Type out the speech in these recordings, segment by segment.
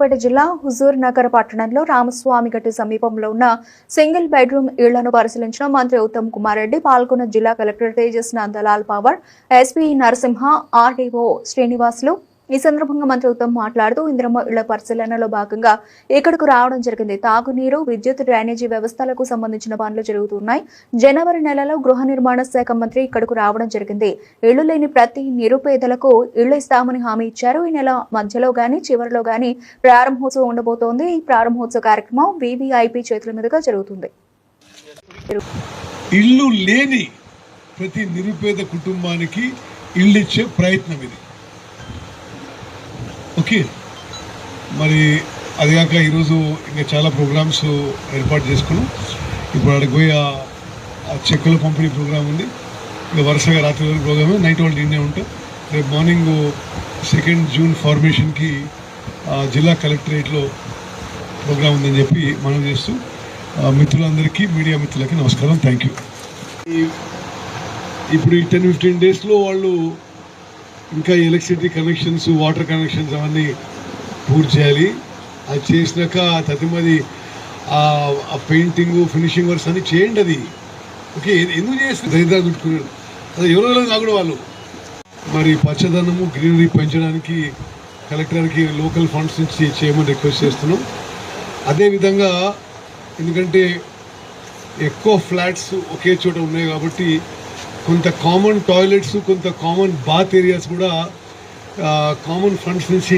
సూర్యాపేట జిల్లా హుజూర్ నగర్ పట్టణంలో రామస్వామిగట్టు సమీపంలో ఉన్న సింగిల్ బెడ్రూమ్ ఇళ్లను పరిశీలించిన మంత్రి ఉత్తమ్ కుమార్ రెడ్డి పాల్గొన్న జిల్లా collector Tejas Nandlal Pawar, SP Narasimha, RDO Srinivasulu. ఈ సందర్భంగా మంత్రి ఉత్తమ్ మాట్లాడుతూ ఇందిరమ్మ ఇళ్ల పరిశీలనలో భాగంగా ఇక్కడకు రావడం జరిగింది. తాగునీరు, విద్యుత్, డ్రైనేజీ వ్యవస్థలకు సంబంధించిన పనులు జరుగుతున్నాయి. జనవరి నెలలో గృహ నిర్మాణ శాఖ మంత్రి ఇక్కడకు రావడం జరిగింది. ఇళ్లు లేని ప్రతి నిరుపేదలకు ఇళ్లు ఇస్తామని హామీ ఇచ్చారు. ఈ నెల మధ్యలో గాని చివరిలో గాని ప్రారంభోత్సవం ఉండబోతోంది. ఈ ప్రారంభోత్సవ కార్యక్రమం వీవీఐపీ చేతుల మీదుగా జరుగుతుంది. ఇల్లు లేని ప్రతి నిరుపేద కుటుంబానికి ఇల్లు ఇచ్చే ప్రయత్నం ఇది. ఓకే, మరి అది కాక ఈరోజు ఇంకా చాలా ప్రోగ్రామ్స్ ఏర్పాటు చేసుకున్నాం. ఇప్పుడు అక్కడికి పోయి ఆ చెక్కుల పంపిణీ ప్రోగ్రామ్ ఉంది. ఇంకా వరుసగా రాత్రి వరకు ప్రోగ్రామ్, నైట్ వాళ్ళు నిన్నే ఉంటాం. రేపు మార్నింగ్ 2 జూన్ ఫార్మేషన్కి జిల్లా కలెక్టరేట్లో ప్రోగ్రామ్ ఉందని చెప్పి మనం చేస్తూ మిత్రులందరికీ, మీడియా మిత్రులకి నమస్కారం. Thank you. ఇప్పుడు ఈ 10-15 డేస్లో వాళ్ళు ఇంకా ఎలక్ట్రిసిటీ కనెక్షన్స్, వాటర్ కనెక్షన్స్ అవన్నీ పూర్తి చేయాలి. అది చేసినాక తదుపరి ఆ పెయింటింగ్, ఫినిషింగ్ వర్క్స్ అన్నీ చేయండి. అది ఓకే, ఎందుకు చేస్తారు? దరిద్రాలు చుట్టుకున్నారు అది ఎవరో కాకుండా వాళ్ళు. మరి పచ్చదనము, గ్రీనరీ పెంచడానికి కలెక్టర్కి లోకల్ ఫండ్స్ నుంచి చేయమని రిక్వెస్ట్ చేస్తున్నాం. అదేవిధంగా ఎందుకంటే ఎక్కువ ఫ్లాట్స్ ఒకే చోట ఉన్నాయి కాబట్టి కొంత కామన్ టాయిలెట్స్, కొంత కామన్ బాత్ ఏరియాస్ కూడా కామన్ ఫండ్స్ నుంచి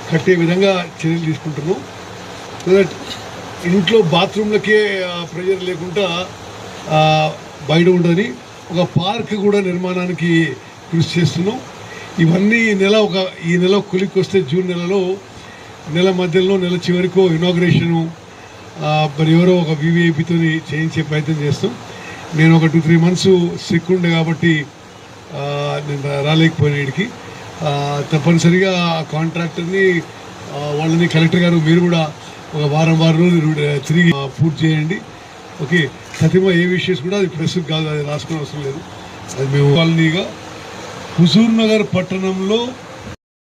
కట్టే విధంగా చర్యలు తీసుకుంటున్నాం. సో దట్ ఇంట్లో బాత్రూమ్లకే ప్రెజర్ లేకుండా బయట ఉండని ఒక పార్క్ కూడా నిర్మాణానికి కృషి చేస్తున్నాం. ఇవన్నీ ఈ నెల కొలిక్కి వస్తే జూన్ నెలలో, నెల మధ్యలో, నెల చివరికో ఇనాగ్రేషను మరి ఎవరో ఒక వీవీఐపీతో చేయించే ప్రయత్నం చేస్తాం. నేను ఒక 2-3 months సిక్ ఉండే కాబట్టి నేను రాలేకపోయినా ఇక్కడికి. తప్పనిసరిగా కాంట్రాక్టర్ని వాళ్ళని కలెక్టర్ గారు మీరు కూడా ఒక వారం రోజులు తిరిగి పూర్తి చేయండి. ఓకే, సతిమ ఏ విషయస్ కూడా అది ప్రెస్కి కాదు, అది రాసుకునే అవసరం లేదు. అది మేము కాలనీగా హుజూర్ నగర్ పట్టణంలో